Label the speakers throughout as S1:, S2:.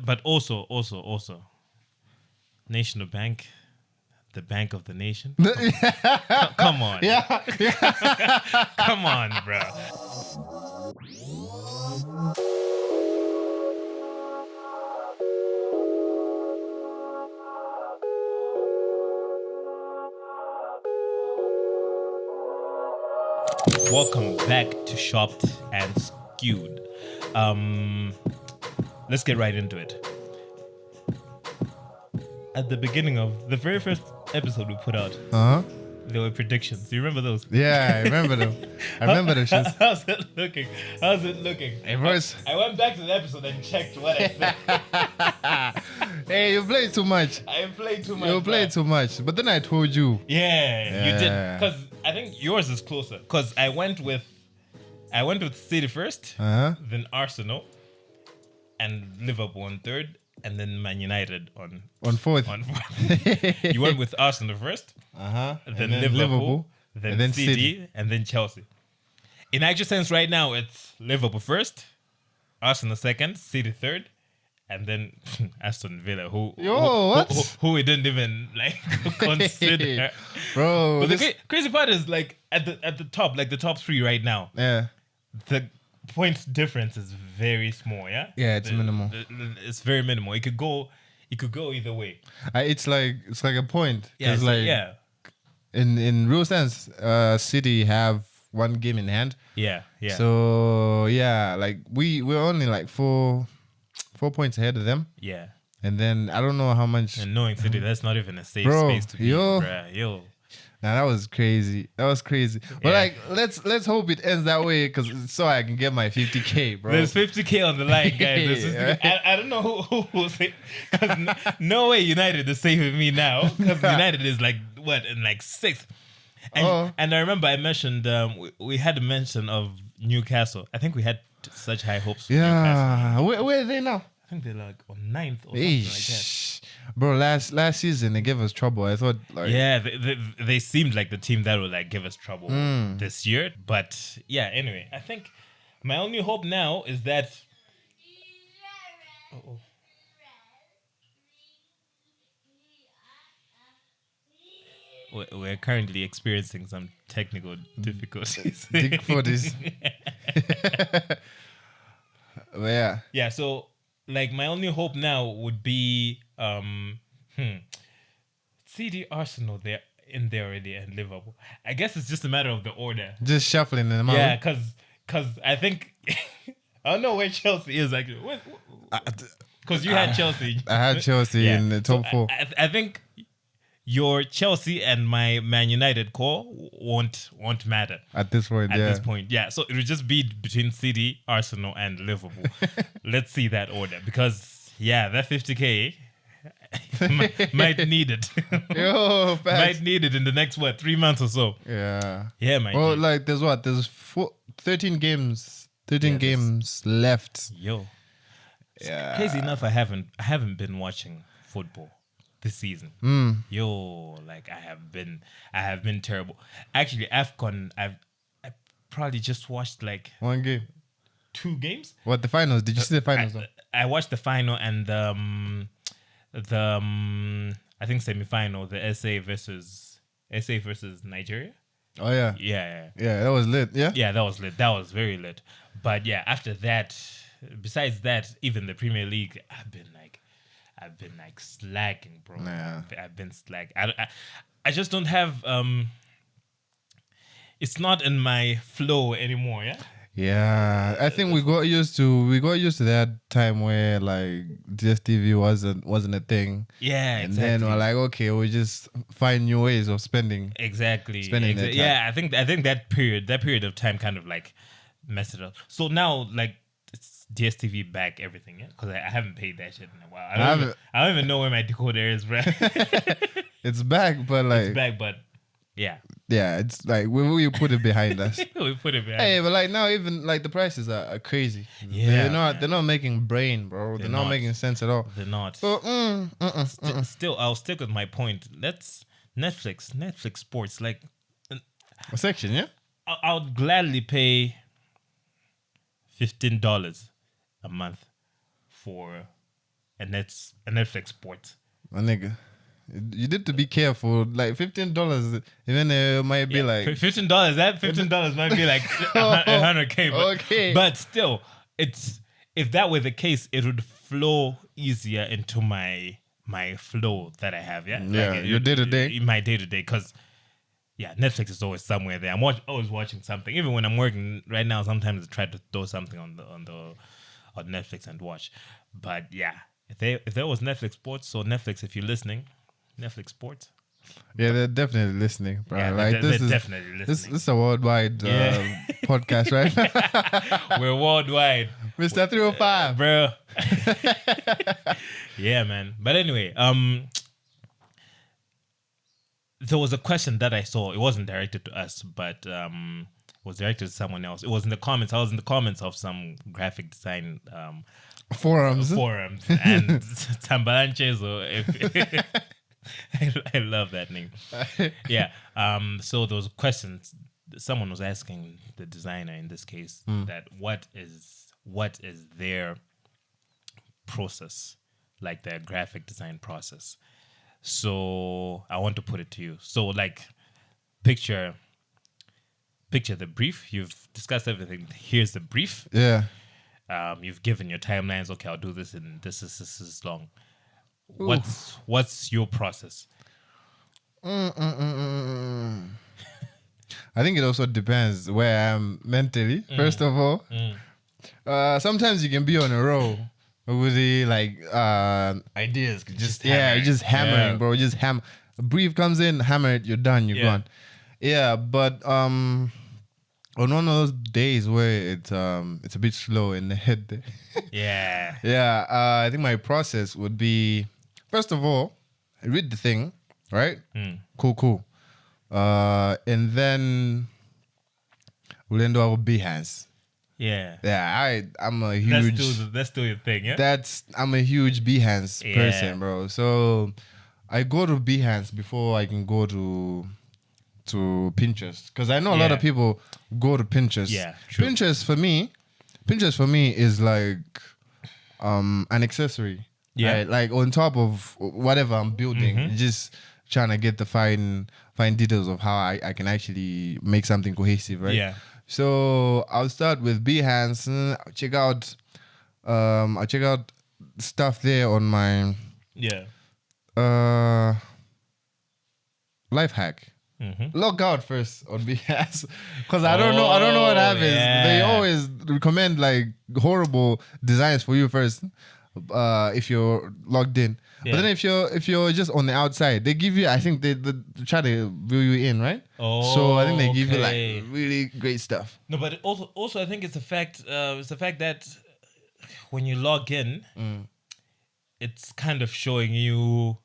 S1: But also, National Bank, the bank of the nation. Come on.
S2: Yeah.
S1: Come on, bro. Welcome back to Shopped and Skewed. Let's get right into it. At the beginning of the very first episode we put out, there were predictions. Do you remember those?
S2: Yeah, I remember them. I remember those shits.
S1: How's it looking? How's it looking?
S2: Hey, first,
S1: I went back to the episode and checked what I said.
S2: hey, you played too much.
S1: I played too much.
S2: You played too much. But then I told you.
S1: Yeah, you did.
S2: Yeah.
S1: Because I think yours is closer. Because I went with City first, then Arsenal, and Liverpool on third, and then Man United on
S2: fourth.
S1: You went with Arsenal first, then Liverpool, then City, and then Chelsea. In actual sense, right now it's Liverpool first, Arsenal second, City third, and then Aston Villa, who we didn't even like consider.
S2: Bro,
S1: But the crazy part is like at the top, like the top three right now.
S2: Yeah.
S1: The points difference is very small. Yeah.
S2: Yeah, it's minimal.
S1: It's very minimal. It could go either way.
S2: It's like a point.
S1: Yeah.
S2: It's like,
S1: yeah.
S2: In real sense, City have one game in hand.
S1: Yeah. Yeah.
S2: So yeah, like we're only like 4 points ahead of them.
S1: Yeah.
S2: And then I don't know how much.
S1: And knowing City, that's not even a safe
S2: Bro,
S1: space to be. Yo.
S2: Nah, that was crazy. But like, let's hope it ends that way, because so I can get my 50K, bro.
S1: There's 50K on the line, guys. I don't know who will say. Because no way United is saving me now. Because United is like what in like sixth. And I remember I mentioned we had a mention of Newcastle. I think we had such high hopes for Newcastle.
S2: Yeah, where are they now?
S1: I think they're like on ninth or something like that.
S2: Bro, last season they gave us trouble. I thought like
S1: they seemed like the team that would like give us trouble this year. But yeah, anyway, I think my only hope now is that we're currently experiencing some technical difficulties.
S2: dig for this. But yeah.
S1: Yeah, so like my only hope now would be City, Arsenal, they're in there already, and Liverpool. I guess it's just a matter of the order.
S2: Just shuffling them out.
S1: Yeah, because I think I don't know where Chelsea is actually. Because you had Chelsea.
S2: I had Chelsea in the top four.
S1: I think your Chelsea and my Man United core won't matter
S2: At this point,
S1: yeah. So it would just be between City, Arsenal, and Liverpool. Let's see that order, because that 50K might need it.
S2: Yo,
S1: might need it in the next 3 months or so.
S2: Yeah.
S1: Yeah, man.
S2: Well, like there's 13 games. 13 games left.
S1: Yo.
S2: Yeah.
S1: Crazy enough, I haven't been watching football this season. Yo, like I have been terrible. Actually, AFCON, I probably just watched like
S2: one game.
S1: 2 games.
S2: What, the finals? Did you see the finals?
S1: I watched the final and the I think semi-final, the SA versus Nigeria.
S2: Oh yeah.
S1: Yeah.
S2: Yeah, that was lit. Yeah.
S1: Yeah, that was lit. That was very lit. But yeah, after that, besides that, even the Premier League, I've been like slacking, bro.
S2: Nah.
S1: I've been slack. I just don't have it's not in my flow anymore, yeah?
S2: Yeah, I think we got used to that time where like DSTV wasn't a thing.
S1: Yeah,
S2: and
S1: exactly.
S2: then we're like, okay, we just find new ways of spending.
S1: Exactly.
S2: Spending that time.
S1: Yeah, I think that period of time kind of like messed it up. So now like it's DSTV back everything, yeah? Because I haven't paid that shit in a while. I don't even know where my decoder is, bro.
S2: It's back, but like
S1: it's back, but yeah.
S2: Yeah, it's like we put it behind us.
S1: We put it behind.
S2: Hey, but like now, even like the prices are crazy.
S1: Yeah,
S2: they're not making brain, bro. They're not making sense at all.
S1: They're not.
S2: But
S1: still, I'll stick with my point. Let's Netflix sports, like
S2: a section, yeah.
S1: I would gladly pay $15 a month for Netflix Sports.
S2: My nigga, you need to be careful. Like $15, even might be like
S1: $15. That $15 might be like 100K.
S2: Okay,
S1: but still, if that were the case, it would flow easier into my flow that I have. Yeah,
S2: like your day to day.
S1: My day to day, because Netflix is always somewhere there. I'm always watching something. Even when I'm working right now, sometimes I try to throw something on Netflix and watch. But if there was Netflix Sports, or Netflix, if you're listening, Netflix Sports.
S2: Yeah, they're definitely listening, bro.
S1: Yeah,
S2: like
S1: they're definitely listening.
S2: This is a worldwide podcast, right?
S1: We're worldwide,
S2: Mr. 305,
S1: bro. Yeah, man. But anyway, there was a question that I saw. It wasn't directed to us, but it was directed to someone else. It was in the comments. I was in the comments of some graphic design
S2: forums,
S1: and Tambalanchezo. I love that name. Yeah. So there was questions. Someone was asking the designer in this case that what is their process, like their graphic design process. So I want to put it to you. So like, picture the brief. You've discussed everything. Here's the brief.
S2: Yeah.
S1: You've given your timelines. Okay, I'll do this, and this is long. What's your process?
S2: I think it also depends where I am mentally. First of all, sometimes you can be on a roll with the ideas. Just hammering, bro. Just hammer. A brief comes in, hammer it. You're done. You're gone. Yeah, but on one of those days where it's a bit slow in the head. I think my process would be, first of all, I read the thing, right? Cool. And then we'll end up with Behance. Yeah, I'm a huge.
S1: That's still your thing, yeah.
S2: I'm a huge Behance person, bro. So I go to Behance before I can go to Pinterest, because I know a lot of people go to Pinterest.
S1: Yeah, true.
S2: Pinterest for me is like an accessory.
S1: Yeah,
S2: right? Like on top of whatever I'm building, just trying to get the fine details of how I can actually make something cohesive, right?
S1: Yeah.
S2: So I'll start with Behance. I'll check out stuff there on my life hack. Log out first on Behance, because I don't know what happens. They always recommend like horrible designs for you first if you're logged in. But then if you're just on the outside, they give you, I think they try to view you in, right? So I think they give you like really great stuff.
S1: No, but also I think it's the fact that when you log in, it's kind of showing you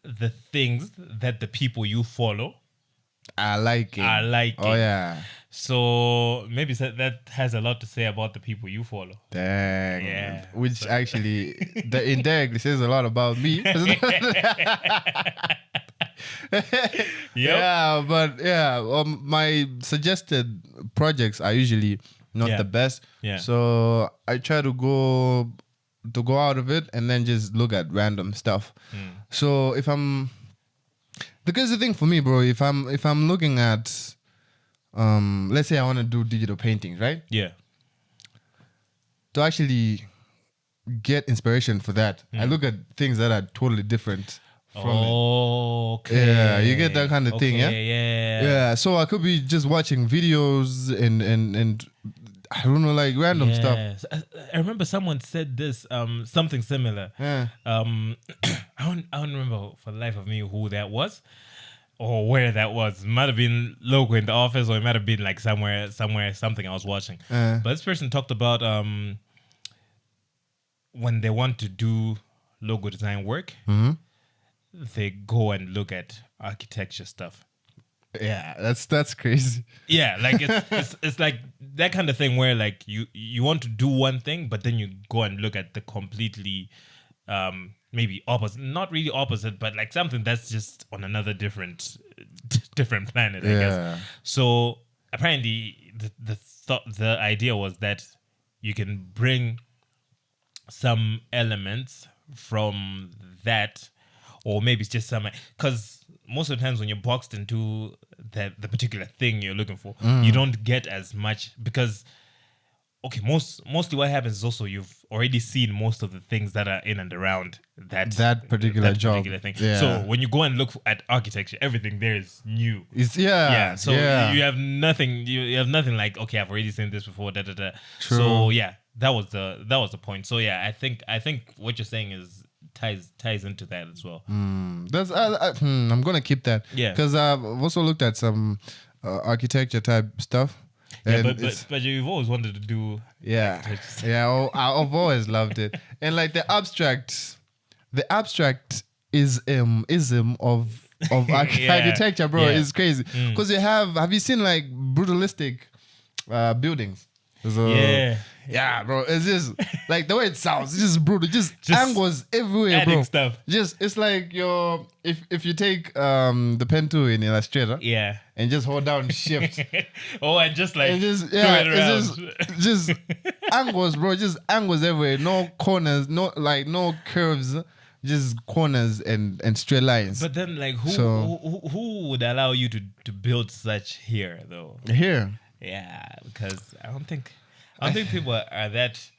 S1: the things that the people you follow
S2: are liking.
S1: Oh
S2: yeah.
S1: So maybe that has a lot to say about the people you follow.
S2: Dang. Yeah. Which actually indirectly says a lot about me. Yeah, but my suggested projects are usually not the best.
S1: Yeah.
S2: So I try to go out of it and then just look at random stuff. So because the thing for me, bro, if I'm looking at let's say I want to do digital paintings, right?
S1: Yeah.
S2: To actually get inspiration for that, I look at things that are totally different from it.
S1: Okay.
S2: Yeah, you get that kind of thing, yeah?
S1: Yeah.
S2: So I could be just watching videos and I don't know, like random stuff.
S1: I remember someone said this, something similar.
S2: Yeah.
S1: I don't remember for the life of me who that was or where that was. It might have been local in the office, or it might have been like somewhere, something I was watching. But this person talked about when they want to do logo design work, they go and look at architecture stuff.
S2: Yeah, that's crazy.
S1: Yeah, like it's like that kind of thing where like you want to do one thing, but then you go and look at the completely maybe opposite, not really opposite, but like something that's just on another different planet, I guess. So apparently the idea was that you can bring some elements from that, or maybe it's just some, because most of the times when you're boxed into the particular thing you're looking for, you don't get as much because, okay, mostly what happens is also you've already seen most of the things that are in and around that
S2: particular job.
S1: particular thing.
S2: Yeah.
S1: So when you go and look at architecture, everything there is new.
S2: Yeah.
S1: So you have nothing. You have nothing like, okay, I've already seen this before. Da da da.
S2: True.
S1: So yeah, that was the point. So yeah, I think what you're saying is ties into that as well.
S2: That's I'm gonna keep that.
S1: Yeah.
S2: Because I've also looked at some architecture type stuff.
S1: Yeah,
S2: And
S1: but you've always wanted to do.
S2: yeah, I've always loved it. And like the abstract is ism of architecture, bro, is crazy. Because have you seen like brutalistic buildings? Yeah, bro. It's just like the way it sounds. It's just brutal. Just angles everywhere, bro.
S1: Stuff.
S2: Just it's like if you take the pen tool in Illustrator, and just hold down Shift.
S1: And just like
S2: it's just angles, bro. Just angles everywhere. No corners. No curves. Just corners and straight lines.
S1: But then, like, who would allow you to build such here, though?
S2: Here.
S1: Yeah, because I don't think people are that.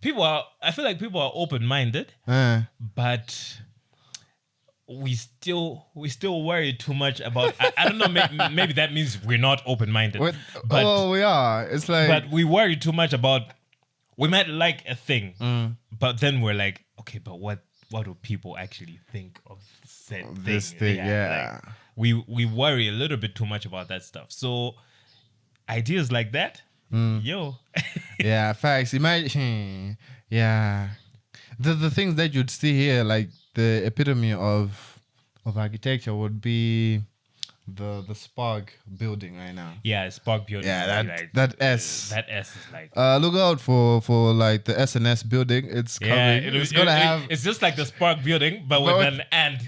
S1: I feel like people are open-minded, but we still worry too much about. I don't know. Maybe that means we're not open-minded.
S2: But we are. It's like,
S1: but we worry too much about. We might like a thing, but then we're like, okay, but what do people actually think of said
S2: this thing?
S1: Like, we worry a little bit too much about that stuff. So ideas like that, yo.
S2: Yeah, facts. Imagine, yeah. The things that you'd see here, like the epitome of architecture, would be the Spark building right now.
S1: Yeah, Spark building.
S2: Yeah, that S.
S1: That S is like.
S2: Look out for like the S&S building. It's coming.
S1: Yeah,
S2: it's gonna have.
S1: It's just like the Spark building, but with an and.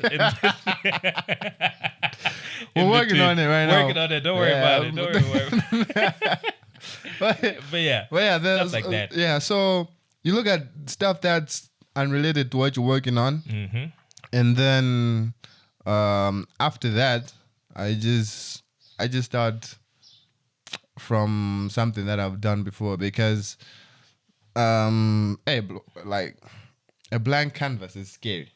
S2: We're working on it right now.
S1: Working on it. Don't worry about it. Don't worry about it. But yeah, stuff like that.
S2: Yeah, so you look at stuff that's unrelated to what you're working on, and then after that, I just start from something that I've done before because, like a blank canvas is scary.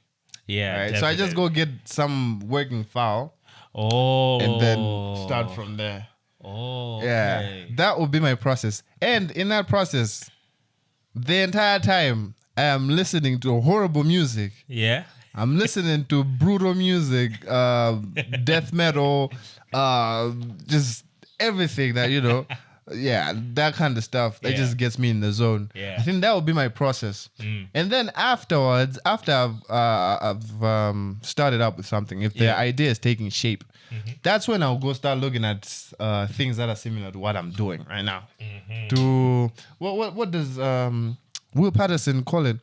S1: Yeah,
S2: right. So I just go get some working file. And then start from there. Yeah, that would be my process. And in that process, the entire time I am listening to horrible music.
S1: Yeah.
S2: I'm listening to brutal music, death metal, just everything that, that kind of stuff that just gets me in the zone.
S1: Yeah.
S2: I think that would be my process. And then afterwards, after I've started up with something, if the idea is taking shape, that's when I'll go start looking at things that are similar to what I'm doing right now. To what does Will Patterson call it?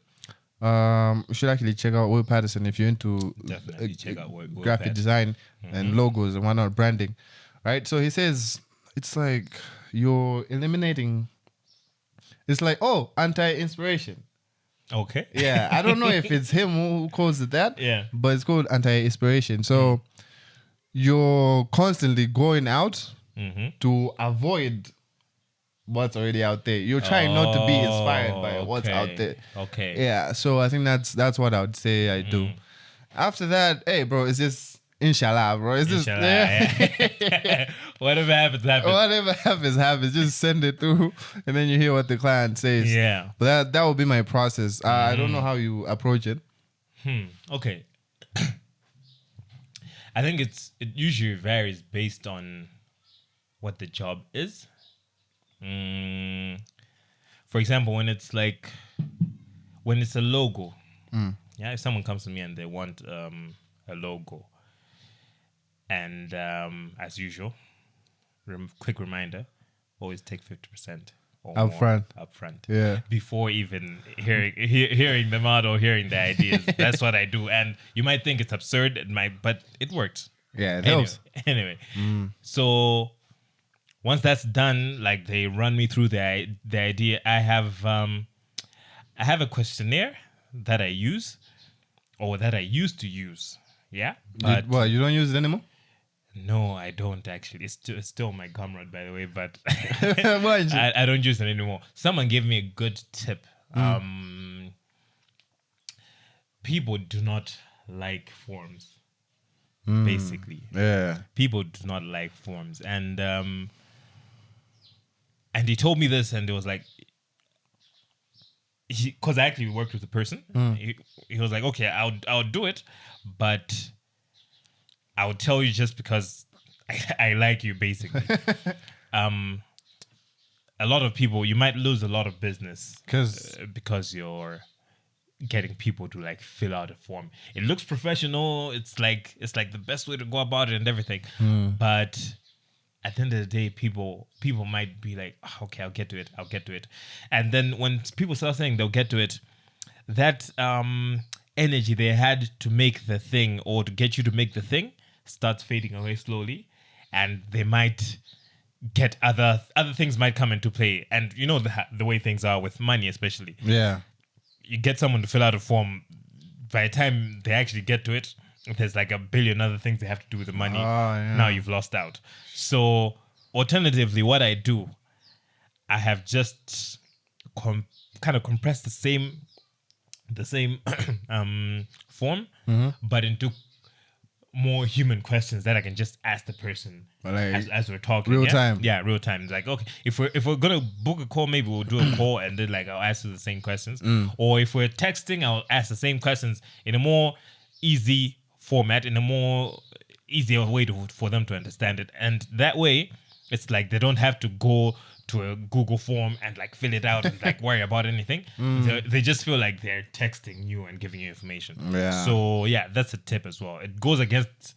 S2: You should actually check out Will Patterson if you're into
S1: check out Will
S2: graphic design and logos and whatnot, branding, right? So he says it's like you're eliminating. It's like anti-inspiration.
S1: Okay.
S2: Yeah, I don't know if it's him who calls it that.
S1: Yeah,
S2: but it's called anti-inspiration. So you're constantly going out to avoid what's already out there. You're trying not to be inspired by what's out there.
S1: Okay.
S2: Yeah. So I think that's what I would say I do. After that, hey, bro, it's just inshallah, bro. It's just
S1: whatever happens, happens.
S2: Whatever happens. Just send it through, and then you hear what the client says.
S1: Yeah.
S2: But that would be my process. I don't know how you approach it.
S1: Okay. I think it usually varies based on what the job is. For example, when it's a logo, if someone comes to me and they want a logo, and as usual, quick reminder, always take 50%
S2: up front. Yeah.
S1: Before even hearing them out or hearing the ideas. That's what I do. And you might think it's absurd, but it works.
S2: Yeah, it helps.
S1: Anyway, so once that's done, like they run me through the idea, I have a questionnaire that I use or that I used to use. Yeah.
S2: But you don't use it anymore?
S1: No, I don't actually. It's still my comrade, by the way, but
S2: Why?
S1: I don't use it anymore. Someone gave me a good tip. People do not like forms. Basically,
S2: Yeah.
S1: people do not like forms, and he told me this, and it was like, because I actually worked with a person. He was like, okay, I'll do it, but I'll tell you just because I like you, basically. A lot of people, you might lose a lot of business because you're getting people to like fill out a form. It looks professional. It's like the best way to go about it and everything. But at the end of the day, people might be like, oh, okay, I'll get to it. And then when people start saying they'll get to it, that energy they had to make the thing or to get you to make the thing starts fading away slowly, and they might get other things might come into play. And you know the way things are with money, especially.
S2: Yeah.
S1: You get someone to fill out a form, by the time they actually get to it, there's like a billion other things they have to do with the money. Now you've lost out. So alternatively, what I do, I have just kind of compressed the same form, but into more human questions that I can just ask the person as we're talking.
S2: Real time.
S1: Yeah, real time. It's like, okay, if we're gonna book a call, maybe we'll do a call and then like I'll ask you the same questions. Or if we're texting, I'll ask the same questions in a more easy format, in a more easier way for them to understand it. And that way, it's like they don't have to go to a Google form and like fill it out and like worry about anything. They just feel like they're texting you and giving you information.
S2: Yeah.
S1: So yeah, that's a tip as well. It goes against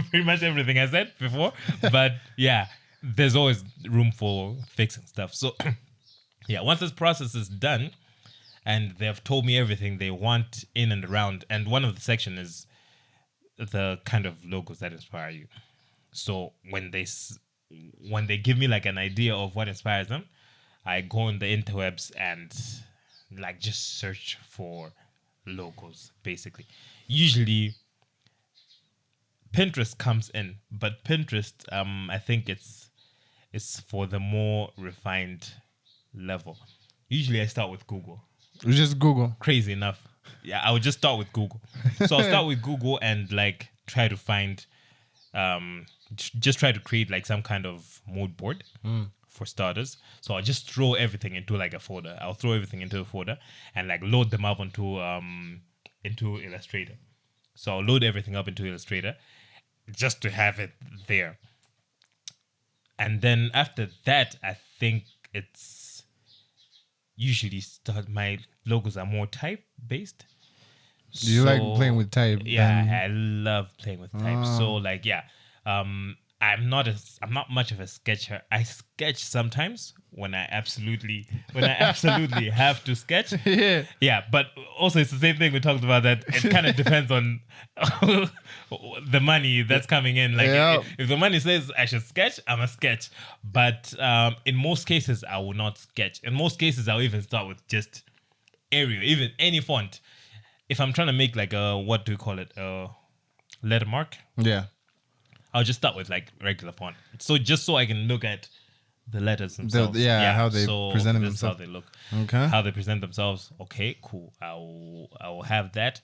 S1: pretty much everything I said before, but yeah, there's always room for fixing stuff. So yeah, once this process is done and they've told me everything they want in and around, and one of the section is the kind of logos that inspire you. So when they give me like an idea of what inspires them, I go on the interwebs and like just search for logos, basically. Usually Pinterest comes in, but Pinterest, I think it's for the more refined level. Usually I start with Google.
S2: Just Google.
S1: Crazy enough. Yeah, I would just start with Google. So I'll start with Google and like try to find just try to create like some kind of mood board for starters. So I'll just throw everything into like a folder. I'll throw everything into a folder and like load them up into Illustrator. So I'll load everything up into Illustrator just to have it there. And then after that, I think it's usually my logos are more type based.
S2: Do you like playing with type?
S1: Yeah, I love playing with type. So like, yeah, I'm not much of a sketcher. I sketch sometimes when I absolutely have to sketch. Yeah, but also it's the same thing we talked about, that it kind of depends on the money that's coming in. Like if the money says I should sketch, I'm a sketch. But in most cases, I will not sketch. In most cases, I'll even start with just Arial, even any font. If I'm trying to make like a, what do you call it, a letter mark?
S2: Yeah.
S1: I'll just start with like regular font. So just so I can look at the letters themselves.
S2: How they present themselves.
S1: How they look.
S2: Okay.
S1: How they present themselves. Okay, cool. I will have that.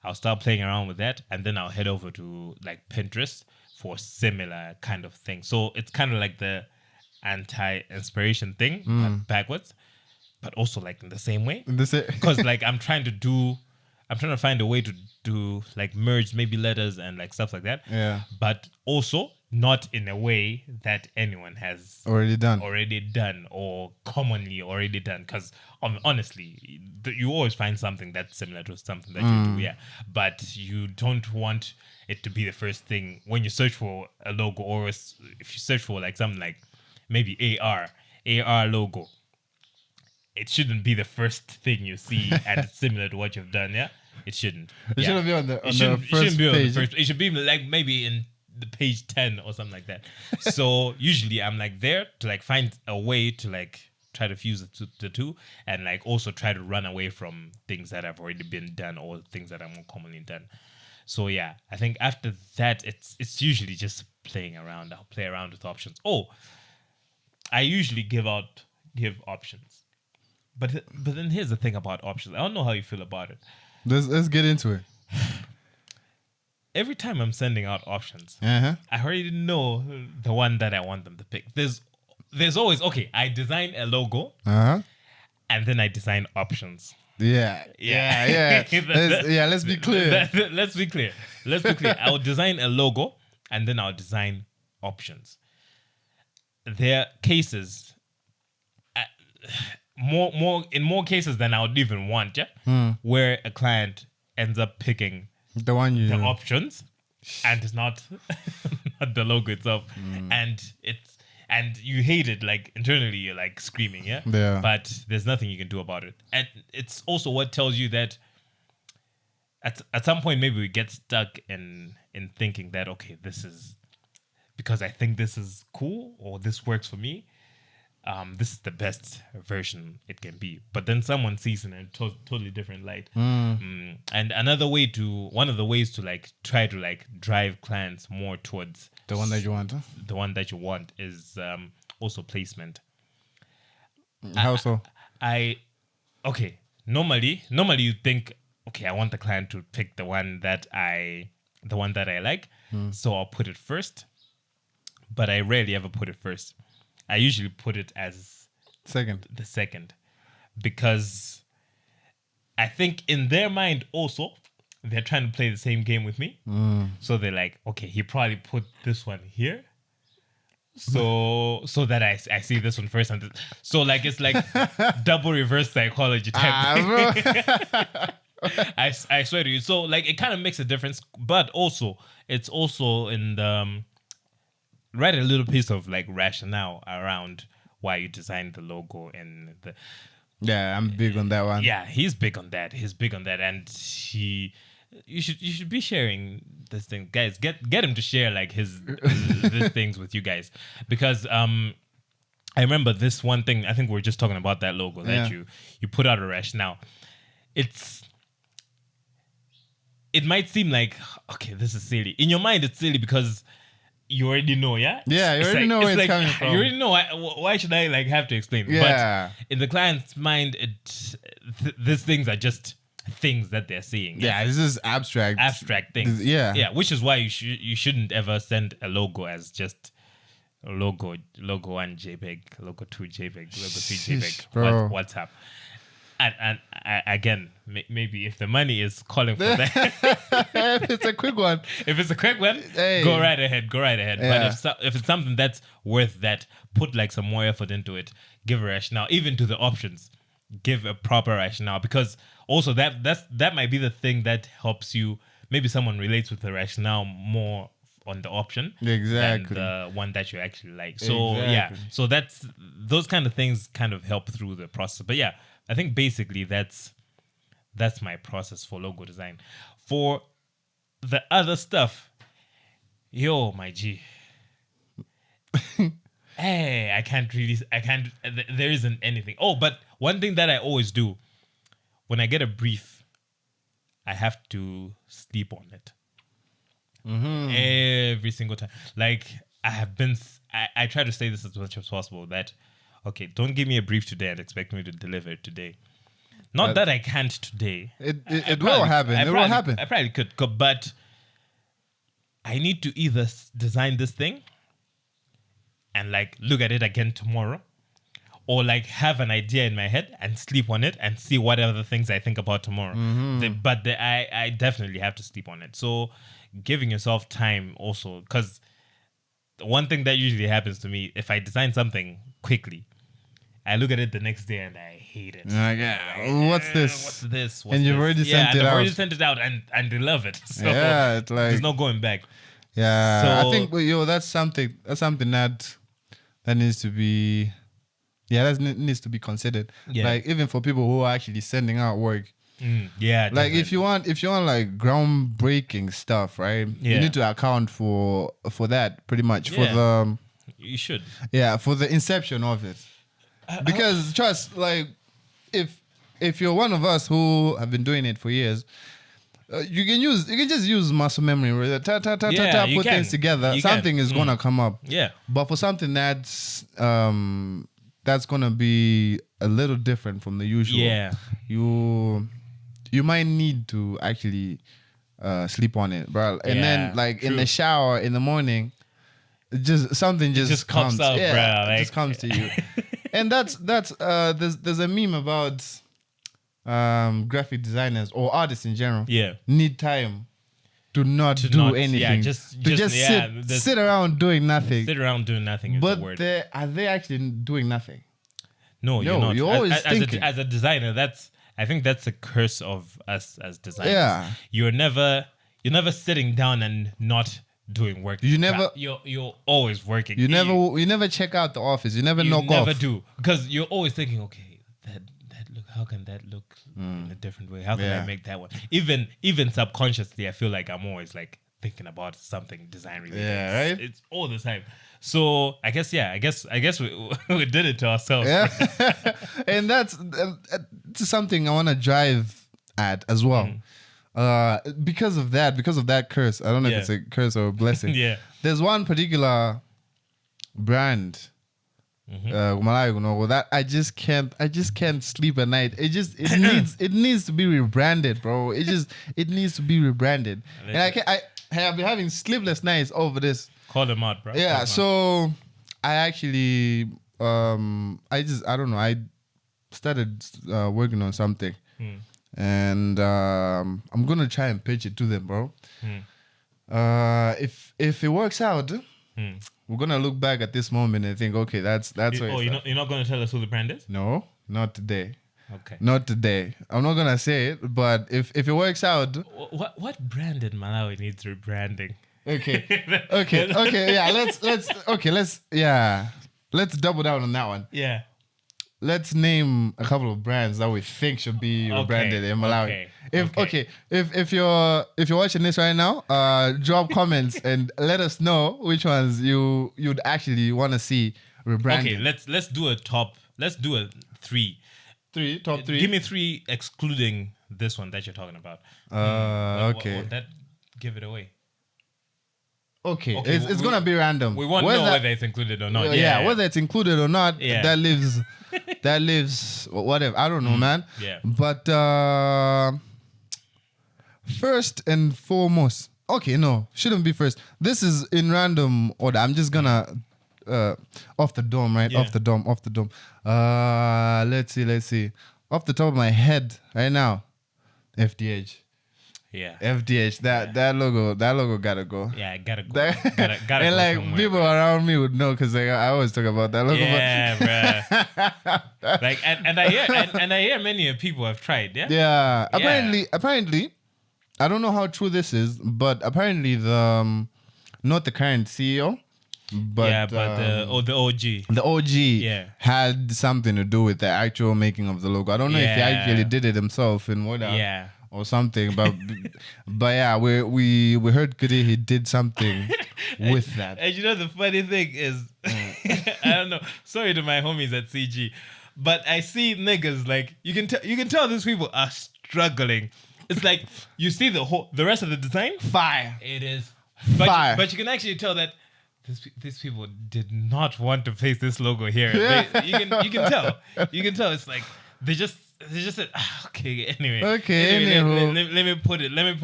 S1: I'll start playing around with that, and then I'll head over to like Pinterest for similar kind of thing. So it's kind of like the anti-inspiration thing, but backwards, but also like in the same way. Because like I'm trying to find a way to do like merge maybe letters and like stuff like that.
S2: Yeah.
S1: But also not in a way that anyone has
S2: already done
S1: or commonly already done. Because honestly, you always find something that's similar to something that you do. Yeah. But you don't want it to be the first thing when you search for a logo, or if you search for like something like maybe AR logo. It shouldn't be the first thing you see and it's similar to what you've done, yeah? It shouldn't.
S2: It shouldn't be on the first page.
S1: It should be like maybe in the page 10 or something like that. So usually I'm like there to like find a way to like try to fuse the two, and like also try to run away from things that have already been done or things that are more commonly done. So yeah, I think after that, it's usually just playing around. I'll play around with options. Oh, I usually give options, but then here's the thing about options. I don't know how you feel about it.
S2: Let's get into it.
S1: Every time I'm sending out options, I already know the one that I want them to pick. There's always, okay, I design a logo, and then I design options.
S2: Yeah. Let's be clear.
S1: Let's be clear. I'll design a logo, and then I'll design options. There are cases, in more cases than I would even want, where a client ends up picking
S2: the
S1: options, and it's not not the logo itself, and you hate it. Like internally, you're like screaming, but there's nothing you can do about it. And it's also what tells you that at some point maybe we get stuck in thinking that, okay, this is because I think this is cool or this works for me. This is the best version it can be. But then someone sees it in a totally different light. And one of the ways to like try to like drive clients more towards
S2: the one that you want.
S1: The one that you want is also placement.
S2: How so?
S1: Normally you think, okay, I want the client to pick the one that I like. So I'll put it first. But I rarely ever put it first. I usually put it as the second, because I think in their mind also they're trying to play the same game with me. So they're like, okay, he probably put this one here, so that I see this one first, and so like it's like double reverse psychology type thing. I swear to you. So like it kind of makes a difference, but also it's also in the write a little piece of like rationale around why you designed the logo and the.
S2: Yeah, I'm big on that one.
S1: Yeah, he's big on that, and you should be sharing this thing, guys. Get him to share like his these things with you guys, because I remember this one thing. I think we were just talking about that logo that you put out a rationale. It might seem like, okay, this is silly. In your mind, it's silly because you already know,
S2: Yeah, you already know where it's coming from.
S1: You already know. Why should I like have to explain?
S2: Yeah.
S1: But in the client's mind, these things are just things that they're seeing.
S2: Yeah, this is abstract
S1: things.
S2: Yeah,
S1: which is why you shouldn't ever send a logo as just a logo 1 JPEG, logo 2 JPEG, logo 3 JPEG, WhatsApp. And again, maybe if the money is calling for that,
S2: if it's a quick one,
S1: hey. Go right ahead. Yeah. But if it's something that's worth that, put like some more effort into it. Give a rationale, even to the options. Give a proper rationale, because also that might be the thing that helps you. Maybe someone relates with the rationale more on the option than the one that you actually like. So so that's those kind of things kind of help through the process. But yeah, I think basically that's my process for logo design. For the other stuff, my G. Hey, there isn't anything. Oh, but one thing that I always do, when I get a brief, I have to sleep on it. Every single time. Like I try to say this as much as possible, that okay, don't give me a brief today and expect me to deliver it today. Not that I can't today.
S2: It will happen. It will happen.
S1: I probably could, but I need to either design this thing and like look at it again tomorrow, or like have an idea in my head and sleep on it and see what other things I think about tomorrow. I definitely have to sleep on it. So giving yourself time also, because one thing that usually happens to me, if I design something quickly, I look at it the next day and I hate it.
S2: What's this? And you've already sent it out.
S1: I've already sent it out and they love it. So
S2: it's like
S1: there's no going back.
S2: Yeah, so, I think that's something that needs to be that needs to be considered. Yeah. Like even for people who are actually sending out work.
S1: Like
S2: definitely. if you want like groundbreaking stuff, right? You need to account for that pretty much for the
S1: you should.
S2: Yeah, for the inception of it. Because trust, like, if you're one of us who have been doing it for years, you can just use muscle memory, where put things together. Something is gonna come up.
S1: Yeah.
S2: But for something that's gonna be a little different from the usual.
S1: Yeah.
S2: You might need to actually sleep on it, bro. And then like in the shower in the morning, something just
S1: comes out,
S2: yeah,
S1: bro. Like,
S2: it just comes to you. And that's there's a meme about graphic designers or artists in general.
S1: Yeah.
S2: Need time to not do anything. Yeah, just sit around doing nothing.
S1: Sit around doing nothing is
S2: but
S1: the word.
S2: are they actually doing nothing?
S1: No, you're not.
S2: You're always thinking.
S1: As a designer, I think that's a curse of us as designers.
S2: Yeah.
S1: You're never sitting down and not doing work. You're always working.
S2: You never check out the office. You never knock off.
S1: You never do, because you're always thinking, okay, that look. How can that look in a different way? How can I make that one? Even subconsciously, I feel like I'm always like thinking about something design related.
S2: Yeah, right.
S1: It's all the time. So I guess we did it to ourselves.
S2: Yeah, and that's something I want to drive at as well. Because of that curse. I don't know if it's a curse or a blessing.
S1: Yeah.
S2: There's one particular brand, that I just can't sleep at night. It needs to be rebranded, bro. It needs to be rebranded. And I have been having sleepless nights over this.
S1: Call them out, bro.
S2: Yeah, so I actually I don't know. I started working on something. And I'm gonna try and pitch it to them, bro. If it works out, we're gonna look back at this moment and think, okay, that's where.
S1: You're not gonna tell us who the brand is?
S2: No, not today.
S1: Okay.
S2: Not today. I'm not gonna say it, but if it works out.
S1: What brand in Malawi needs rebranding?
S2: Okay. Yeah. Let's double down on that one.
S1: Yeah.
S2: Let's name a couple of brands that we think should be rebranded in Malawi. If you're watching this right now, drop comments and let us know which ones you'd actually want to see rebranded.
S1: Okay, let's do a top. Let's do a three.
S2: Top three.
S1: Give me three excluding this one that you're talking about.
S2: Okay.
S1: What that give it away.
S2: Okay, it's gonna be random.
S1: We won't know whether it's included or not.
S2: Yeah, whether it's included or not, that lives whatever. I don't know, man.
S1: Yeah.
S2: But first and foremost, okay, no, shouldn't be first. This is in random order. I'm just gonna off the dome, right?
S1: Yeah.
S2: Off the dome. Let's see. Off the top of my head right now, FDH.
S1: Yeah.
S2: FDH, that logo gotta go.
S1: Yeah, gotta go. Gotta
S2: and
S1: go
S2: like
S1: somewhere,
S2: people around me would know because I always talk about that logo.
S1: Yeah, bro. Like, and I hear many people have tried. Yeah.
S2: Yeah. Apparently, I don't know how true this is, but apparently not the current CEO, but
S1: the OG.
S2: The OG had something to do with the actual making of the logo. I don't know if he actually did it himself in Moda.
S1: Yeah.
S2: Or something, but yeah, we heard Goody he did something with that.
S1: And you know the funny thing is, I don't know. Sorry to my homies at CG, but I see niggas like you can tell these people are struggling. It's like you see the rest of the design,
S2: fire.
S1: It is
S2: fire,
S1: but you can actually tell that these people did not want to place this logo here. You can tell. You can tell. It's like they just said, okay, anyway.
S2: Okay,
S1: let me put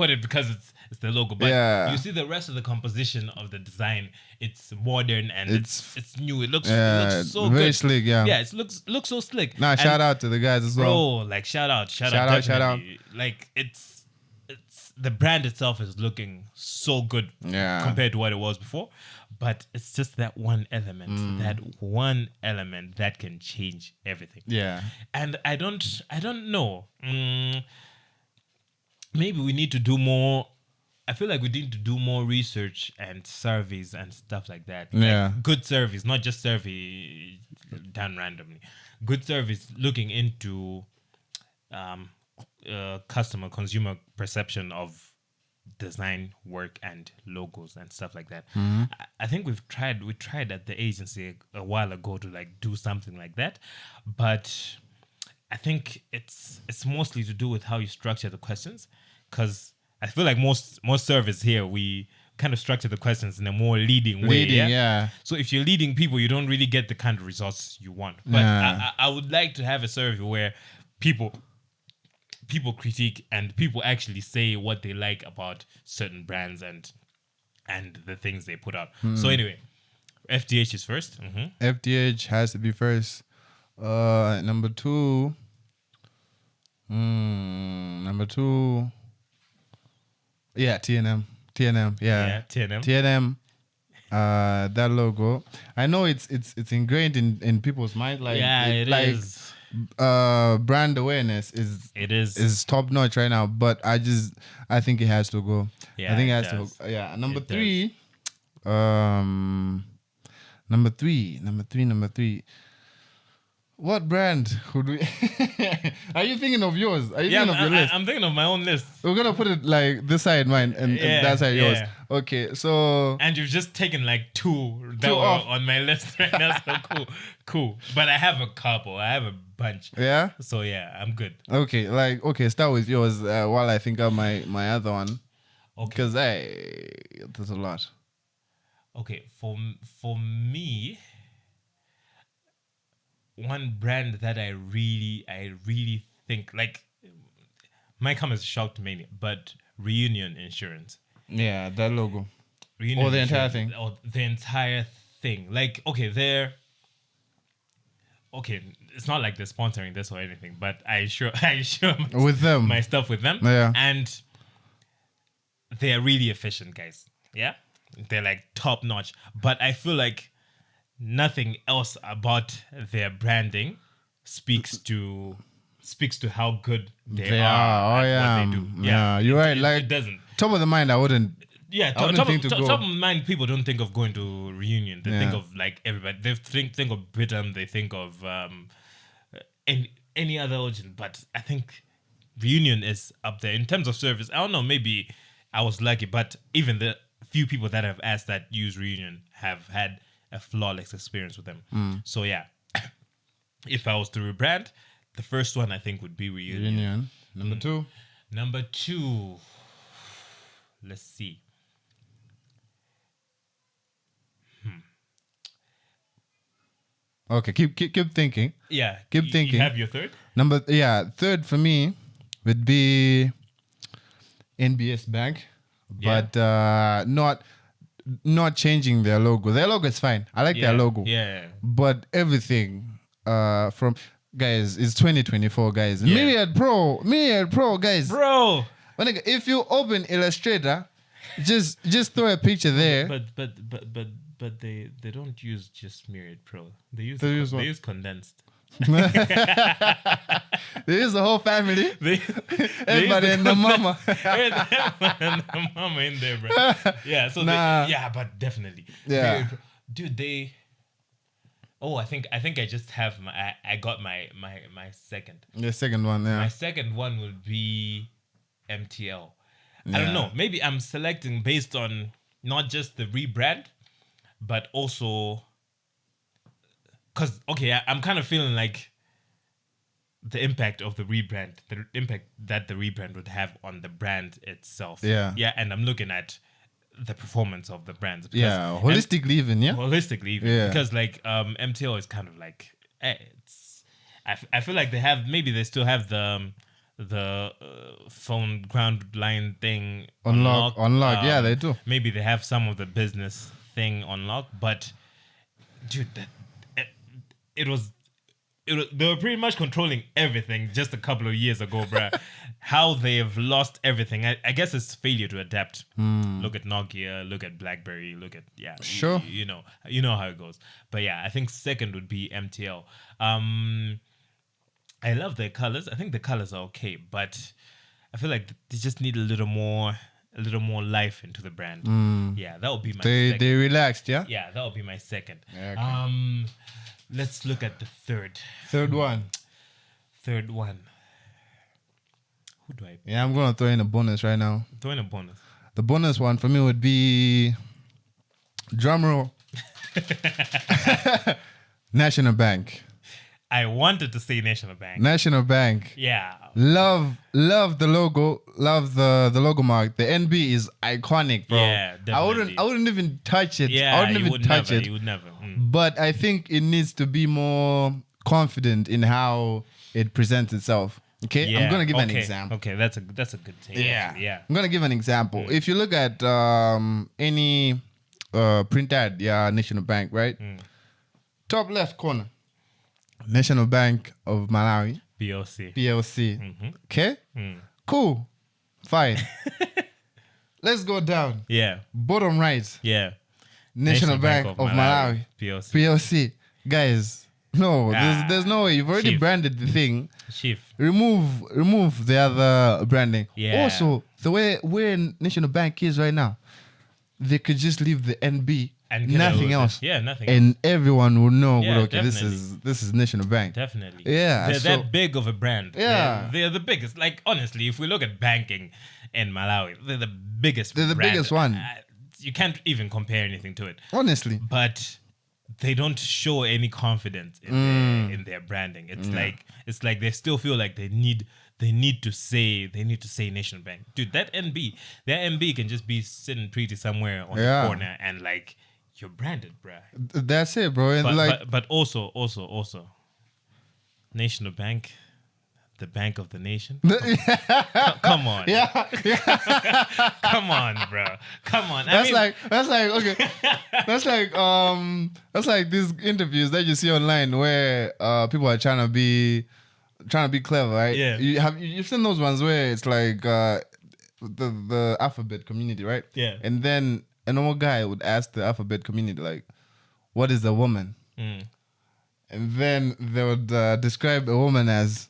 S1: it because it's the logo. But you see the rest of the composition of the design, it's modern and it's new. It looks so
S2: very
S1: good.
S2: Slick, yeah.
S1: Yeah, it looks so slick.
S2: Nah, shout out to the guys as well.
S1: Bro, like shout out. Like it's the brand itself is looking so good compared to what it was before. But it's just that one element, that can change everything.
S2: Yeah.
S1: And I don't know. Maybe we need to do more. I feel like we need to do more research and surveys and stuff like that.
S2: Yeah.
S1: Like good surveys, not just survey done randomly. Good surveys looking into consumer perception of design work and logos and stuff like that.
S2: Mm-hmm.
S1: I think we tried at the agency a while ago to like do something like that, but I think it's mostly to do with how you structure the questions, because I feel like most surveys here we kind of structure the questions in a more leading way.
S2: Yeah.
S1: So if you're leading people, you don't really get the kind of results you want. But I would like to have a survey where people critique and people actually say what they like about certain brands and the things they put out. So anyway, FDH is first.
S2: FDH has to be first. Number two. Yeah, TNM. Yeah, TNM. That logo. I know it's ingrained in people's mind. Like,
S1: it is.
S2: Brand awareness is top notch right now. But I think it has to go.
S1: Yeah,
S2: I think
S1: it
S2: has
S1: does.
S2: to go. Yeah, number
S1: It
S2: three. Number three. What brand would we? Are you thinking of yours? Are you thinking of your list?
S1: I'm thinking of my own list.
S2: We're gonna put it like this side mine and that side yours. Okay, so
S1: And you've just taken like two that were
S2: off.
S1: on my list right now. So cool. But I have a couple. I have a bunch.
S2: yeah.
S1: So yeah, I'm good.
S2: Okay, start with yours while I think of my other one.
S1: Okay.
S2: Because there's a lot.
S1: Okay, for me, one brand that I really think like might come as a shock to many, but Reunion Insurance.
S2: Yeah, that logo.
S1: Reunion
S2: Or the entire
S1: Insurance,
S2: thing.
S1: Or the entire thing. Like, okay, it's not like they're sponsoring this or anything, but I assure
S2: With them.
S1: my stuff with them.
S2: Yeah.
S1: And they're really efficient, guys. Yeah. They're like top notch. But I feel like nothing else about their branding speaks to how good they are at what they do.
S2: Yeah, you're right. Like,
S1: it doesn't.
S2: top of the mind, I wouldn't.
S1: Yeah,
S2: I wouldn't think to go.
S1: top of mind, people don't think of going to Reunion. They think of like everybody. They think of Britain. They think of any other origin. But I think Reunion is up there in terms of service. I don't know. Maybe I was lucky, but even the few people that I've asked that use Reunion have had a flawless experience with them. So yeah, if I was to rebrand, the first one I think would be Reunion.
S2: Number two.
S1: Number two, let's see.
S2: Okay, keep thinking.
S1: Yeah,
S2: Keep thinking.
S1: You have your third?
S2: Third for me would be NBS Bank, but not changing their logo. Their logo is fine. I like their logo.
S1: Yeah.
S2: But everything from guys, it's 2024, guys.
S1: Yeah.
S2: Myriad Pro, guys.
S1: Bro.
S2: If you open Illustrator, just throw a picture there.
S1: But they don't use just Myriad Pro. They use condensed.
S2: There is the whole family. Everybody and the mama.
S1: And the mama in there, bro. Yeah, so but definitely.
S2: Yeah.
S1: Dude, I think I just have I got my second.
S2: The second one, yeah.
S1: My second one will be MTL. I don't know. Maybe I'm selecting based on not just the rebrand, but also because I'm kind of feeling like the impact of the rebrand, the impact that the rebrand would have on the brand itself.
S2: Yeah.
S1: Yeah, and I'm looking at the performance of the brands.
S2: Holistically even, yeah.
S1: Because like MTL is kind of like I feel like they still have the phone ground line thing
S2: unlock. Yeah, they do.
S1: Maybe they have some of the business thing unlocked, but dude, they were pretty much controlling everything just a couple of years ago, bruh. How they've lost everything. I guess it's failure to adapt. Look at Nokia, look at BlackBerry, look at
S2: Sure.
S1: You know how it goes. But yeah, I think second would be MTL. I love their colors. I think the colors are okay, but I feel like they just need a little more life into the brand. Yeah, that would be my second.
S2: They relaxed, yeah?
S1: Yeah, that would be my second.
S2: Yeah, okay.
S1: Let's look at the third.
S2: Third one.
S1: Who do I pick?
S2: Yeah, I'm gonna throw in a bonus right now.
S1: Throw in a bonus.
S2: The bonus one for me would be drumroll. National Bank.
S1: I wanted to say National Bank.
S2: National Bank.
S1: Yeah.
S2: Love the logo. Love the logo mark. The NB is iconic, bro.
S1: Yeah, definitely.
S2: I wouldn't even touch it.
S1: Yeah,
S2: I wouldn't even touch it.
S1: You would never.
S2: But I think it needs to be more confident in how it presents itself. Okay,
S1: Yeah.
S2: I'm gonna give an example.
S1: Okay, that's a good thing.
S2: Yeah,
S1: actually. Yeah.
S2: I'm gonna give an example. If you look at any print ad, National Bank, right? Top left corner, National Bank of Malawi, PLC. Okay, cool, fine. Let's go down.
S1: Yeah.
S2: Bottom right,
S1: Yeah.
S2: National Bank of Malawi, PLC. Guys, no, there's no way. You've already branded the thing.
S1: Chief.
S2: Remove the other branding.
S1: Yeah.
S2: Also, the way where National Bank is right now, they could just leave the NB
S1: And
S2: nothing else.
S1: Yeah, nothing
S2: and everyone will know.
S1: Yeah,
S2: Okay, this is National Bank.
S1: Definitely.
S2: Yeah,
S1: They're
S2: so-
S1: that big of a brand.
S2: Yeah.
S1: They're the biggest. Like, honestly, if we look at banking in Malawi, they're the biggest.
S2: They're the
S1: brand.
S2: biggest one.
S1: You can't even compare anything to it.
S2: Honestly,
S1: But they don't show any confidence in their branding. It's like they still feel like they need to say National Bank. Dude, that NB can just be sitting pretty somewhere on the corner and like you're branded, bruh.
S2: That's it, bro. And
S1: But also National Bank, the bank of the nation. Come on.
S2: Yeah.
S1: Come on, bro. Come on.
S2: That's like okay. That's like these interviews that you see online where people are trying to be clever, right?
S1: Yeah.
S2: You've seen those ones where it's like the alphabet community, right?
S1: Yeah.
S2: And then a normal guy would ask the alphabet community like, "What is a woman?" And then they would describe a woman as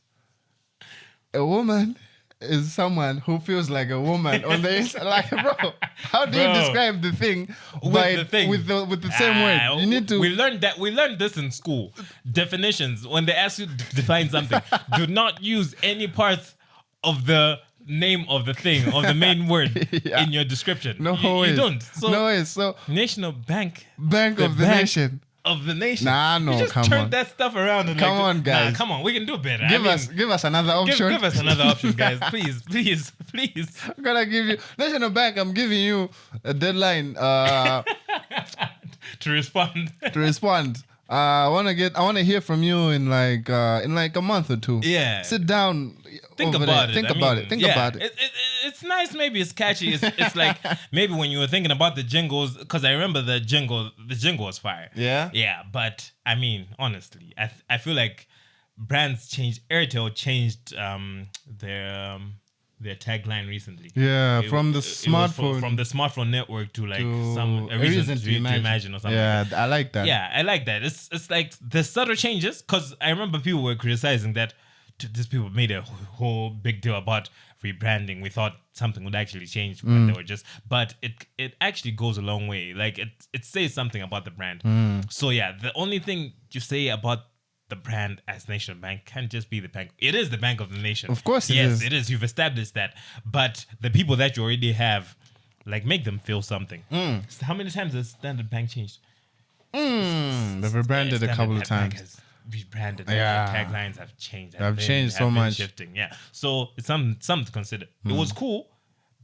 S2: a woman is someone who feels like a woman on the inside. Like, bro, how do you describe the thing with the same word? You need to.
S1: We learned this in school. Definitions. When they ask you to define something, do not use any parts of the name of the thing, of the main word in your description. You don't. So
S2: no way. So
S1: National Bank
S2: of the nation.
S1: Of the nation.
S2: Nah, no,
S1: you just
S2: come
S1: turn
S2: on.
S1: that stuff around and
S2: Come on, guys.
S1: Nah, come on, we can do better.
S2: Give us another option.
S1: Give us another option, guys. Please.
S2: I'm gonna give you National Bank. I'm giving you a deadline
S1: to respond.
S2: I want to hear from you in like a month or two.
S1: Yeah.
S2: Sit down.
S1: Think about it.
S2: Think about it.
S1: It's nice. Maybe it's catchy. It's like maybe when you were thinking about the jingles, because I remember the jingle was fire.
S2: Yeah.
S1: Yeah, but I mean, honestly, I feel like brands changed. Airtel changed their tagline recently.
S2: Yeah, from the smartphone.
S1: From the smartphone network to like
S2: a
S1: reason to imagine or something.
S2: Yeah, I like that.
S1: Yeah, I like that. It's like the subtle changes, because I remember people were criticizing that these people made a whole big deal about rebranding. We thought something would actually change when they were but it actually goes a long way. Like it says something about the brand. So yeah, the only thing you say about the brand as National Bank can't just be the bank. It is the bank of the nation.
S2: Of course it
S1: is.
S2: is.
S1: Yes, it is. You've established that. But the people that you already have, like, make them feel something. So how many times has Standard Bank changed?
S2: They've rebranded a couple of times.
S1: Bank has rebranded.
S2: Yeah.
S1: Their taglines have changed.
S2: They've changed so much.
S1: Shifting. Yeah. So it's something to consider. It was cool,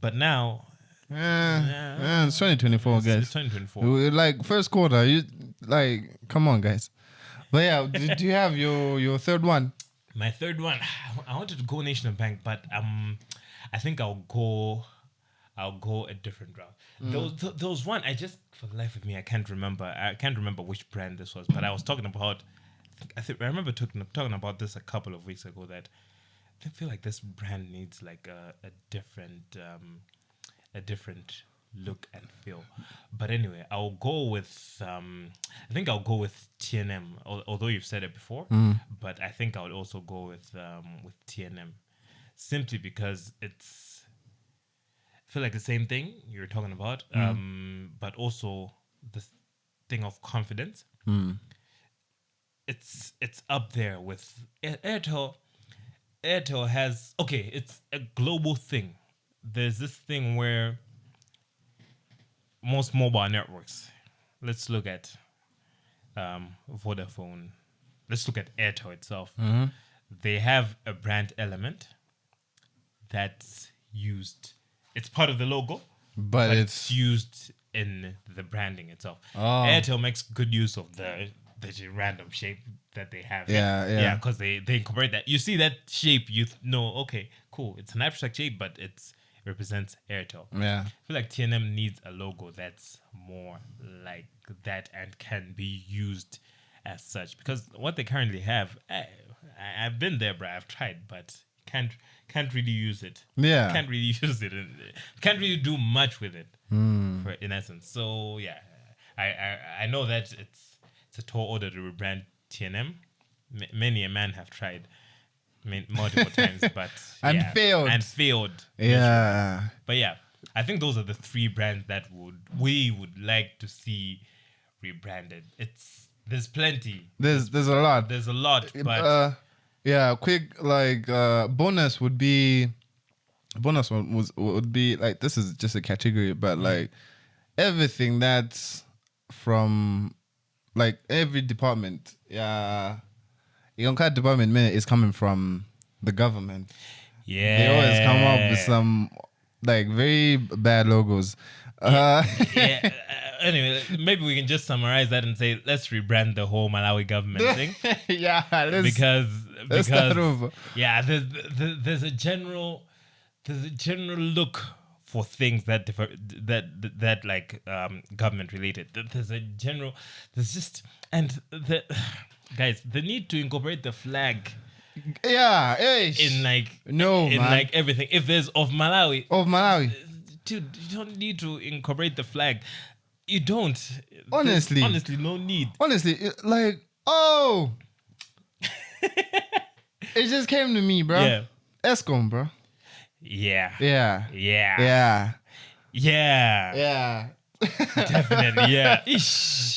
S1: but now
S2: it's 2024, guys.
S1: It's 2024.
S2: Like first quarter, you like come on, guys. But yeah, do you have your third one?
S1: My third one, I wanted to go National Bank, but I think I'll go a different route. There was one, I just, for the life of me, I can't remember which brand this was, but I was talking about, I remember talking about this a couple of weeks ago, that I feel like this brand needs like a different look and feel. But anyway, I'll go with I think I'll go with TNM. Although you've said it before, but I think I would also go with TNM, simply because it's, I feel like the same thing you're talking about, but also this thing of confidence. It's up there with Airtel. Airtel has, okay, it's a global thing. There's this thing where most mobile networks. Let's look at Vodafone. Let's look at Airtel itself.
S2: Mm-hmm.
S1: They have a brand element that's used. It's part of the logo,
S2: but it's
S1: used in the branding itself.
S2: Oh.
S1: Airtel makes good use of the random shape that they have.
S2: Yeah.
S1: Because they incorporate that. You see that shape, you know, okay, cool. It's an abstract shape, but it represents Airtel.
S2: Yeah.
S1: I feel like TNM needs a logo that's more like that and can be used as such. Because what they currently have, I've been there, bro. I've tried, but can't really use it.
S2: Yeah.
S1: Can't really use it. Can't really do much with it. In essence. So yeah, I know that it's a tall order to rebrand TNM. Many a man have tried multiple times, but
S2: and failed. Yeah.
S1: But yeah, I think those are the three brands that we would like to see rebranded. There's plenty.
S2: There's a lot.
S1: There's a lot, but
S2: quick bonus would be like, this is just a category, but like everything that's from like every department, department minute is coming from the government.
S1: Yeah,
S2: they always come up with some like very bad logos.
S1: Anyway, maybe we can just summarize that and say, let's rebrand the whole Malawi government thing. Because
S2: start over.
S1: Yeah, there's a general look for things that differ, that like government related. Guys, the need to incorporate the flag.
S2: Yeah,
S1: in like everything. If there's of Malawi, dude, you don't need to incorporate the flag. You don't.
S2: Honestly,
S1: no need.
S2: Honestly, like, oh, it just came to me, bro.
S1: Yeah,
S2: Eskom, bro.
S1: Yeah. Definitely, yeah.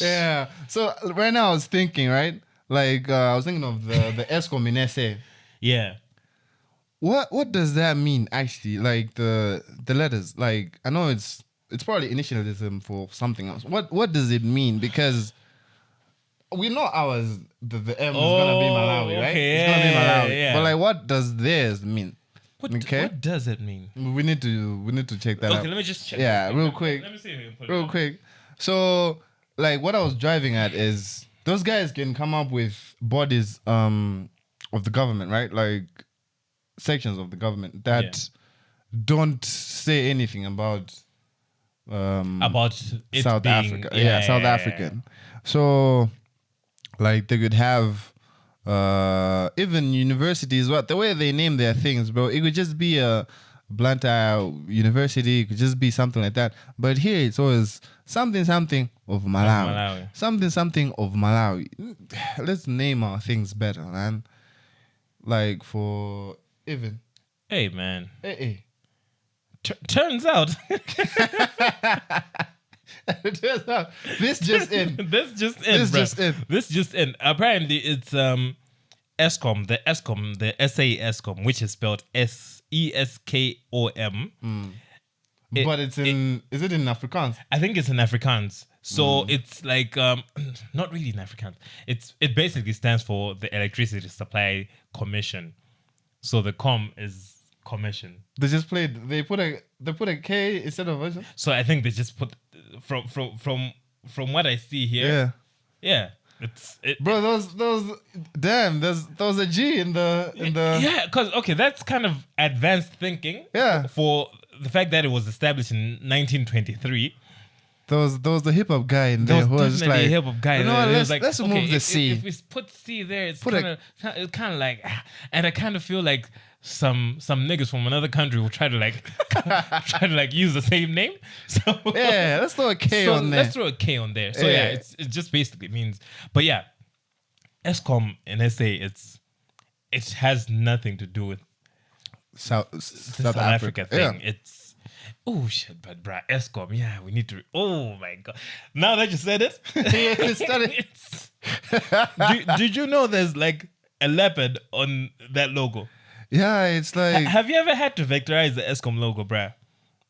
S2: Yeah. So right now I was thinking, right? Like I was thinking of the Eskom in SA.
S1: Yeah.
S2: What does that mean actually? Like the letters. Like I know it's probably initialism for something else. What does it mean? Because we know ours the M is gonna be Malawi, right?
S1: Okay,
S2: it's gonna be Malawi.
S1: Yeah.
S2: But like, what does theirs mean?
S1: What does it mean?
S2: We need to check that out.
S1: Okay, let me just check.
S2: Yeah, real quick.
S1: Let me see if we can put it
S2: real
S1: on.
S2: quick. So, like, what I was driving at is those guys can come up with bodies of the government, right? Like sections of the government that don't say anything about
S1: it
S2: South
S1: being,
S2: Africa. South African. So, like, they could have even universities, the way they name their things, bro. It could just be a Blantyre University. It could just be something like that. But here it's always something of Malawi. Something of Malawi. Let's name our things better, man. Like for even.
S1: Hey, man.
S2: Hey.
S1: Turns out.
S2: This just in.
S1: This just in. Apparently, it's Eskom, the SA Eskom, which is spelled SESKOM.
S2: But it's in. Is it in Afrikaans?
S1: I think it's in Afrikaans. So it's like not really in Afrikaans. It basically stands for the Electricity Supply Commission. So the com is commission.
S2: They put a K instead of a.
S1: So I think they just put from what I see here. Yeah.
S2: Bro, those damn, there was a G in the
S1: yeah, because okay, that's kind of advanced thinking.
S2: Yeah.
S1: For the fact that it was established in 1923.
S2: There was the hip hop guy in there who was just like,
S1: a hip hop guy.
S2: You know, let's remove the C.
S1: If we put C there, it's kind of like, and I kind of feel like some niggas from another country will try to use the same name. So
S2: yeah, let's throw a K on there.
S1: Let's throw a K on there. So yeah, it just basically means. But yeah, Eskom in SA, it has nothing to do with
S2: South
S1: Africa thing.
S2: Yeah.
S1: It's shit, but bruh, Eskom, yeah, we need to. Oh my god! Now that you said it, did you know there's like a leopard on that logo?
S2: Yeah, it's like.
S1: Have you ever had to vectorize the Eskom logo, bruh?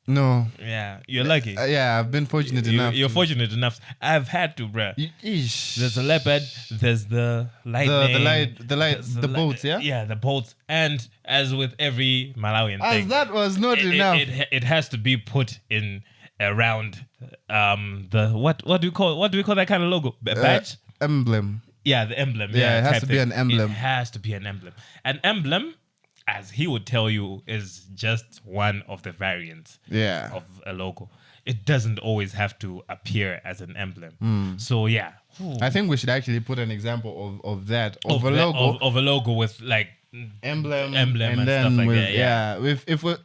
S2: No.
S1: Yeah, you're lucky.
S2: Yeah, I've been fortunate enough.
S1: You're fortunate enough. I've had to, bruh. There's the leopard. There's the lightning.
S2: The boats. Yeah.
S1: Yeah, the boats. And as with every Malawian thing,
S2: that was not enough.
S1: It has to be put in around the what do we call that kind of logo? Badge?
S2: Emblem.
S1: Yeah, the emblem.
S2: Yeah, it has to be an emblem.
S1: It has to be an emblem. An emblem, as he would tell you, is just one of the variants of a logo. It doesn't always have to appear as an emblem. So yeah.
S2: I think we should actually put an example of that. Of a logo.
S1: Of a logo with like
S2: emblem
S1: and stuff like that.
S2: Yeah. If we're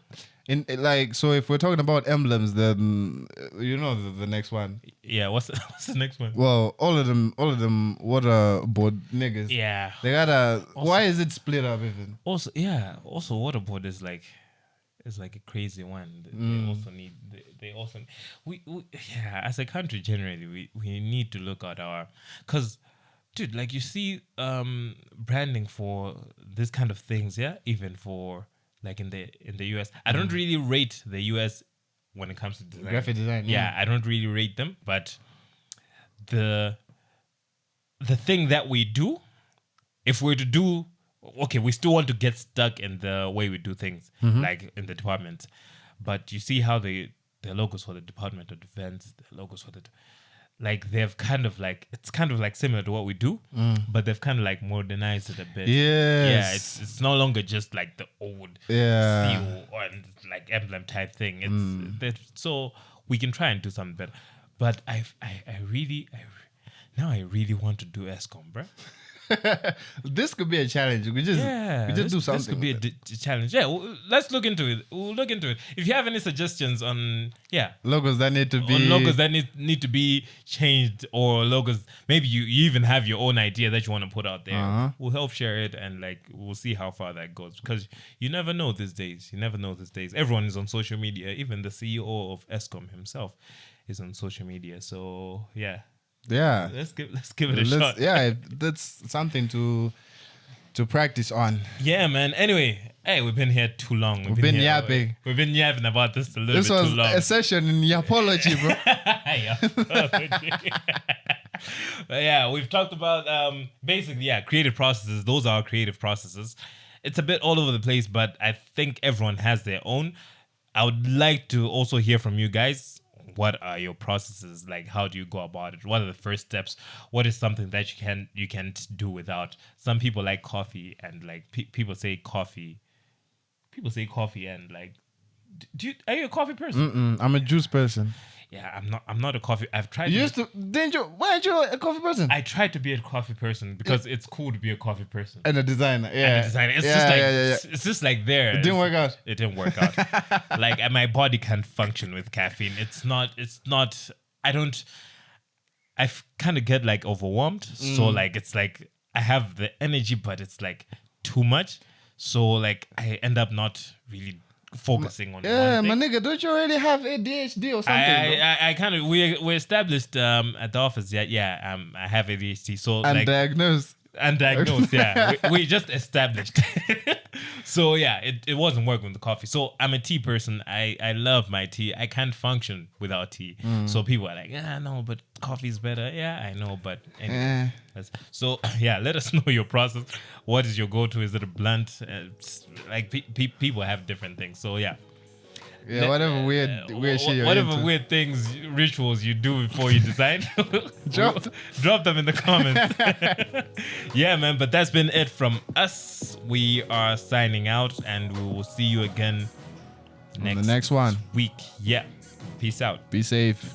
S2: if we're talking about emblems, then the next one.
S1: Yeah, what's the next one?
S2: Well, all of them waterboard niggas.
S1: Yeah.
S2: They gotta. Why is it split up even?
S1: Also waterboard is like a crazy one. They also we as a country generally we need to look at our, because dude, like you see branding for this kind of things, even for like in the US. I don't really rate the US when it comes to design.
S2: Graphic design.
S1: Yeah, I don't really rate them, but the thing that we do, if we're to do, okay, we still want to get stuck in the way we do things, like in the department. But you see how the logos for the Department of Defense, the logos for they've kind of like, it's kind of like similar to what we do, but they've kind of like modernized it a bit.
S2: Yes.
S1: Yeah, it's no longer just like the old seal or like emblem type thing. It's so we can try and do something better. But I really want to do ESCOM, bro.
S2: This could be a challenge. We just do something.
S1: This could be a challenge. Yeah, let's look into it. We'll look into it. If you have any suggestions on
S2: logos that need to be
S1: need to be changed, or logos, maybe you even have your own idea that you want to put out there, we'll help share it, and we'll see how far that goes, because you never know these days. Everyone is on social media. Even the CEO of ESCOM himself is on social media. So yeah. Let's give it a shot.
S2: Yeah, that's something to practice on. Yeah,
S1: man. Anyway, hey, we've been here too long.
S2: We've been yapping.
S1: We've been yapping about this a little bit too long.
S2: This was a session in yapology, bro.
S1: But yeah, we've talked about basically creative processes. Those are creative processes. It's a bit all over the place, but I think everyone has their own. I would like to also hear from you guys. What are your processes? Like, how do you go about it? What are the first steps? What is something that you can't do without? Some people like coffee, and like people say coffee. People say coffee, and like, are you a coffee person?
S2: I'm a juice person.
S1: Yeah, I'm not a coffee. I've tried.
S2: Why aren't you a coffee person?
S1: I tried to be a coffee person because it's cool to be a coffee person.
S2: And a designer,
S1: It's just like there.
S2: It didn't work out.
S1: It didn't work out. Like my body can't function with caffeine. It's not. I kind of get like overwhelmed. So like it's like I have the energy, but it's like too much. So like I end up not really focusing on one thing.
S2: My nigga, don't you already have ADHD or something?
S1: I kind of we established at the office. I have ADHD. So
S2: undiagnosed.
S1: We just established. So yeah, it wasn't working with the coffee. So I'm a tea person. I love my tea. I can't function without tea. So people are like, no, but coffee's better. Yeah, I know, but anyway. So yeah, let us know your process. What is your go-to? Is it a blunt? Like people have different things. So yeah.
S2: Yeah, whatever weird shit you're
S1: whatever
S2: into.
S1: Weird things, rituals you do before you decide, drop them in the comments. Yeah, man, but that's been it from us. We are signing out, and we will see you again
S2: next one
S1: week. Yeah, peace out.
S2: Be safe.